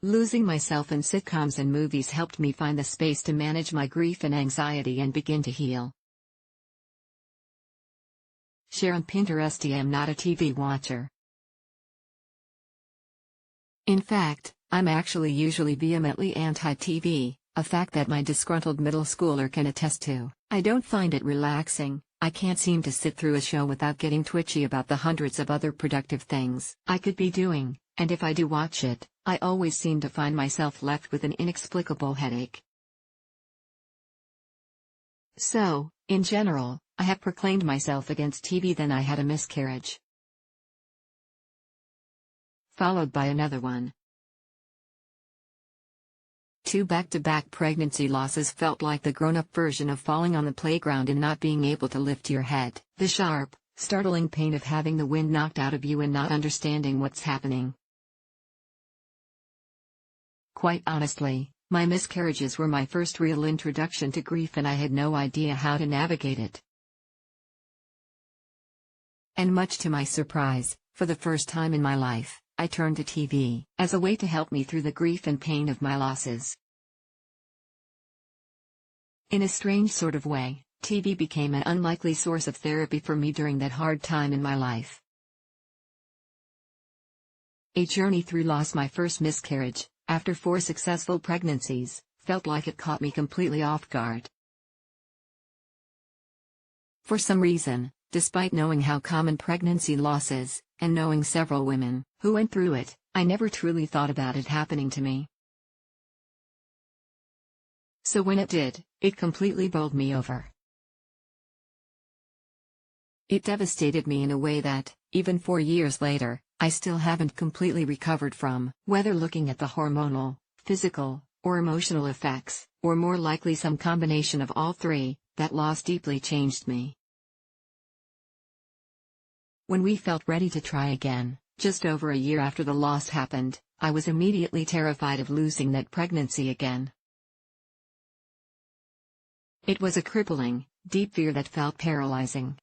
Losing myself in sitcoms and movies helped me find the space to manage my grief and anxiety and begin to heal. Share on Pinterest. I am not a TV watcher. In fact, I'm actually usually vehemently anti-TV, a fact that my disgruntled middle schooler can attest to. I don't find it relaxing. I can't seem to sit through a show without getting twitchy about the hundreds of other productive things I could be doing, and if I do watch it, I always seem to find myself left with an inexplicable headache. So, in general, I have proclaimed myself against TV. Then I had a miscarriage, followed by another one. 2 back-to-back pregnancy losses felt like the grown-up version of falling on the playground and not being able to lift your head. The sharp, startling pain of having the wind knocked out of you and not understanding what's happening. Quite honestly, my miscarriages were my first real introduction to grief, and I had no idea how to navigate it. And much to my surprise, for the first time in my life, I turned to TV as a way to help me through the grief and pain of my losses. In a strange sort of way, TV became an unlikely source of therapy for me during that hard time in my life. A journey through loss. My first miscarriage, after 4 successful pregnancies, felt like it caught me completely off guard. For some reason, despite knowing how common pregnancy loss is, and knowing several women who went through it, I never truly thought about it happening to me. So when it did, it completely bowled me over. It devastated me in a way that, even 4 years later, I still haven't completely recovered from. Whether looking at the hormonal, physical, or emotional effects, or more likely some combination of all three, that loss deeply changed me. When we felt ready to try again, just over a year after the loss happened, I was immediately terrified of losing that pregnancy again. It was a crippling, deep fear that felt paralyzing.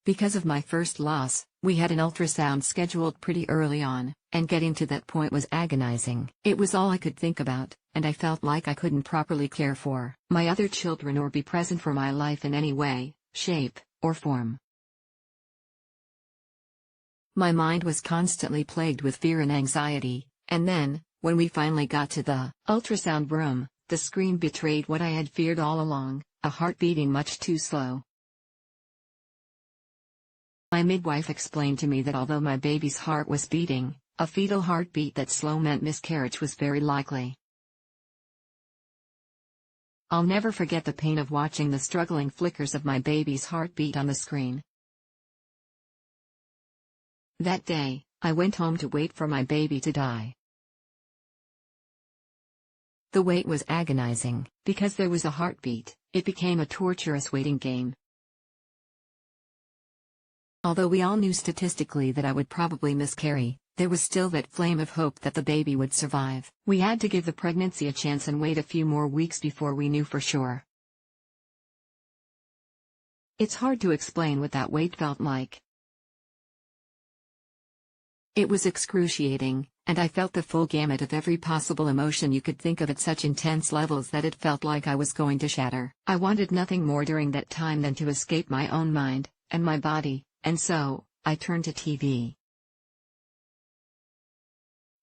Because of my first loss, we had an ultrasound scheduled pretty early on, and getting to that point was agonizing. It was all I could think about, and I felt like I couldn't properly care for my other children or be present for my life in any way, shape, or form. My mind was constantly plagued with fear and anxiety, and then, when we finally got to the ultrasound room, the screen betrayed what I had feared all along, a heart beating much too slow. My midwife explained to me that although my baby's heart was beating, a fetal heartbeat that slow meant miscarriage was very likely. I'll never forget the pain of watching the struggling flickers of my baby's heartbeat on the screen. That day, I went home to wait for my baby to die. The wait was agonizing, because there was a heartbeat. It became a torturous waiting game. Although we all knew statistically that I would probably miscarry, there was still that flame of hope that the baby would survive. We had to give the pregnancy a chance and wait a few more weeks before we knew for sure. It's hard to explain what that wait felt like. It was excruciating, and I felt the full gamut of every possible emotion you could think of at such intense levels that it felt like I was going to shatter. I wanted nothing more during that time than to escape my own mind, and my body, and so, I turned to TV.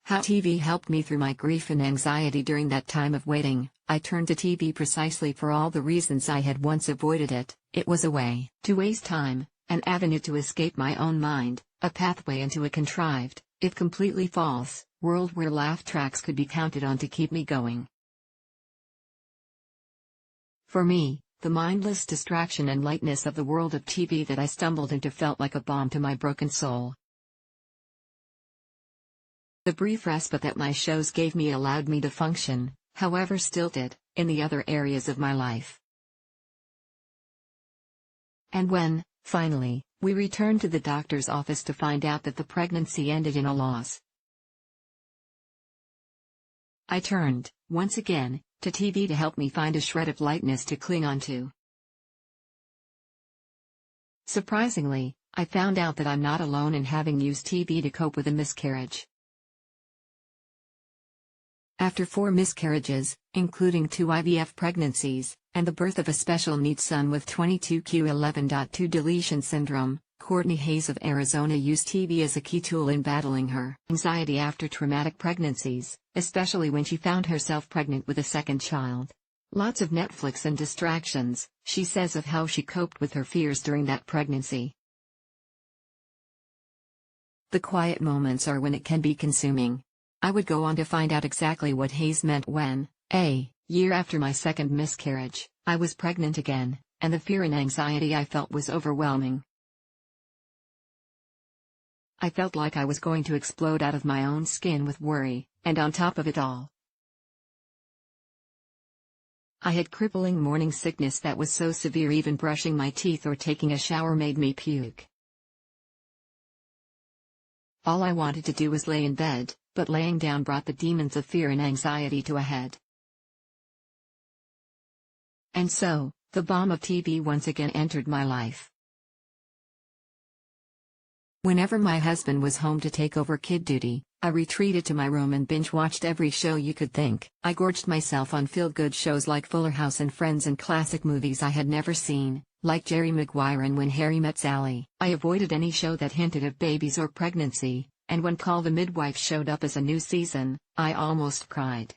How TV helped me through my grief and anxiety during that time of waiting. I turned to TV precisely for all the reasons I had once avoided it. It was a way to waste time, an avenue to escape my own mind, a pathway into a contrived, if completely false, world where laugh tracks could be counted on to keep me going. For me, the mindless distraction and lightness of the world of TV that I stumbled into felt like a balm to my broken soul. The brief respite that my shows gave me allowed me to function, however stilted, in the other areas of my life. And when, finally, we returned to the doctor's office to find out that the pregnancy ended in a loss, I turned, once again, to TV to help me find a shred of lightness to cling onto. Surprisingly, I found out that I'm not alone in having used TV to cope with a miscarriage. After 4 miscarriages, including 2 IVF pregnancies, and the birth of a special needs son with 22q11.2 deletion syndrome, Courtney Hayes of Arizona used TV as a key tool in battling her anxiety after traumatic pregnancies, especially when she found herself pregnant with a second child. Lots of Netflix and distractions, she says of how she coped with her fears during that pregnancy. The quiet moments are when it can be consuming. I would go on to find out exactly what Hayes meant when, a year after my second miscarriage, I was pregnant again, and the fear and anxiety I felt was overwhelming. I felt like I was going to explode out of my own skin with worry, and on top of it all, I had crippling morning sickness that was so severe even brushing my teeth or taking a shower made me puke. All I wanted to do was lay in bed, but laying down brought the demons of fear and anxiety to a head. And so, the bomb of TV once again entered my life. Whenever my husband was home to take over kid duty, I retreated to my room and binge-watched every show you could think. I gorged myself on feel-good shows like Fuller House and Friends and classic movies I had never seen, like Jerry Maguire and When Harry Met Sally. I avoided any show that hinted of babies or pregnancy, and when Call the Midwife showed up as a new season, I almost cried.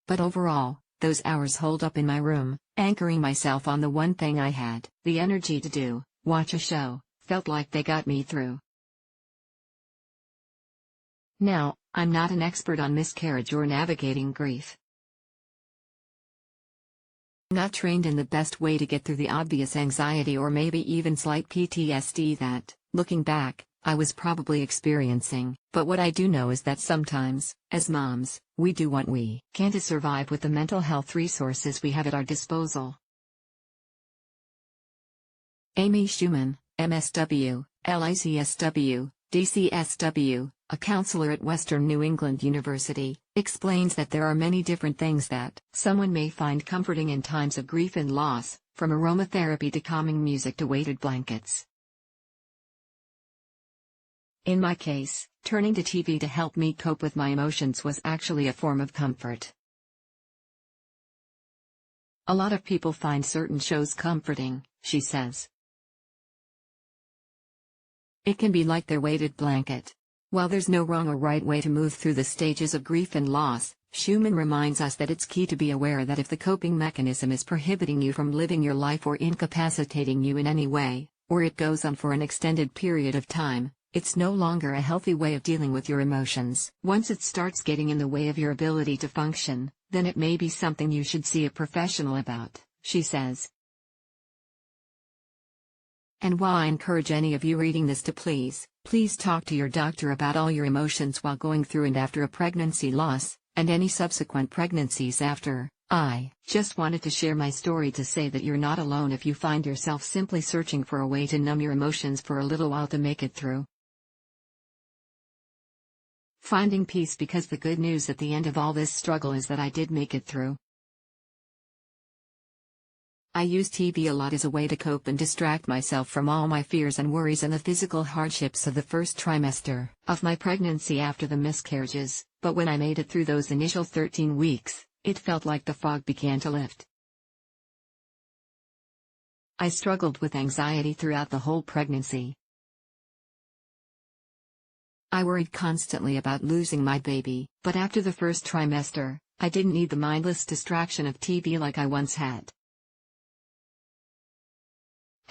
But overall, those hours holed up in my room, anchoring myself on the one thing I had the energy to do, watch a show, felt like they got me through. Now, I'm not an expert on miscarriage or navigating grief. Not trained in the best way to get through the obvious anxiety or maybe even slight PTSD that, looking back, I was probably experiencing. But what I do know is that sometimes, as moms, we do what we can to survive with the mental health resources we have at our disposal. Amy Schumann, MSW, LICSW, DCSW, a counselor at Western New England University, explains that there are many different things that someone may find comforting in times of grief and loss, from aromatherapy to calming music to weighted blankets. In my case, turning to TV to help me cope with my emotions was actually a form of comfort. A lot of people find certain shows comforting, she says. It can be like their weighted blanket. While there's no wrong or right way to move through the stages of grief and loss, Schumann reminds us that it's key to be aware that if the coping mechanism is prohibiting you from living your life or incapacitating you in any way, or it goes on for an extended period of time, it's no longer a healthy way of dealing with your emotions. Once it starts getting in the way of your ability to function, then it may be something you should see a professional about, she says. And while I encourage any of you reading this to please talk to your doctor about all your emotions while going through and after a pregnancy loss, and any subsequent pregnancies after, I just wanted to share my story to say that you're not alone if you find yourself simply searching for a way to numb your emotions for a little while to make it through. Finding peace, because the good news at the end of all this struggle is that I did make it through. I use TV a lot as a way to cope and distract myself from all my fears and worries and the physical hardships of the first trimester of my pregnancy after the miscarriages, but when I made it through those initial 13 weeks, it felt like the fog began to lift. I struggled with anxiety throughout the whole pregnancy. I worried constantly about losing my baby, but after the first trimester, I didn't need the mindless distraction of TV like I once had.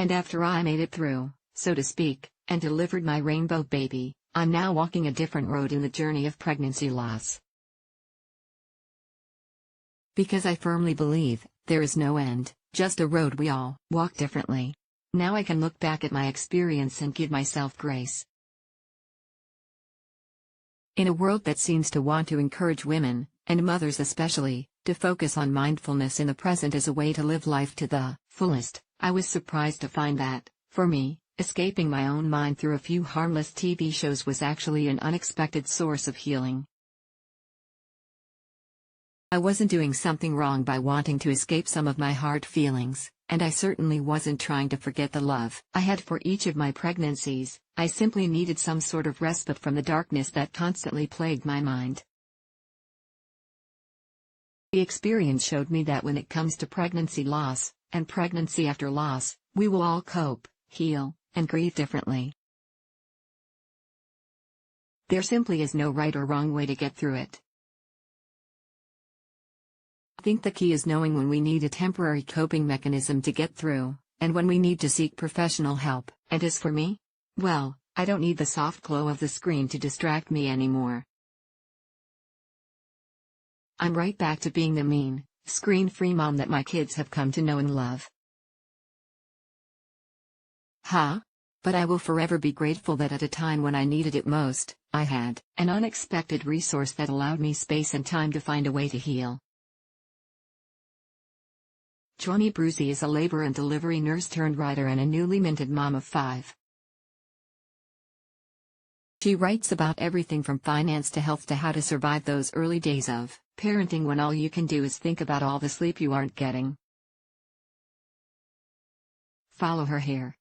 And after I made it through, so to speak, and delivered my rainbow baby, I'm now walking a different road in the journey of pregnancy loss. Because I firmly believe, there is no end, just a road we all walk differently. Now I can look back at my experience and give myself grace. In a world that seems to want to encourage women, and mothers especially, to focus on mindfulness in the present as a way to live life to the fullest, I was surprised to find that, for me, escaping my own mind through a few harmless TV shows was actually an unexpected source of healing. I wasn't doing something wrong by wanting to escape some of my hard feelings, and I certainly wasn't trying to forget the love I had for each of my pregnancies. I simply needed some sort of respite from the darkness that constantly plagued my mind. The experience showed me that when it comes to pregnancy loss, and pregnancy after loss, we will all cope, heal, and grieve differently. There simply is no right or wrong way to get through it. I think the key is knowing when we need a temporary coping mechanism to get through, and when we need to seek professional help. And as for me? Well, I don't need the soft glow of the screen to distract me anymore. I'm right back to being the mean, screen-free mom that my kids have come to know and love. But I will forever be grateful that at a time when I needed it most, I had an unexpected resource that allowed me space and time to find a way to heal. Joanie Brucey is a labor and delivery nurse turned writer and a newly minted mom of 5. She writes about everything from finance to health to how to survive those early days of parenting when all you can do is think about all the sleep you aren't getting. Follow her here.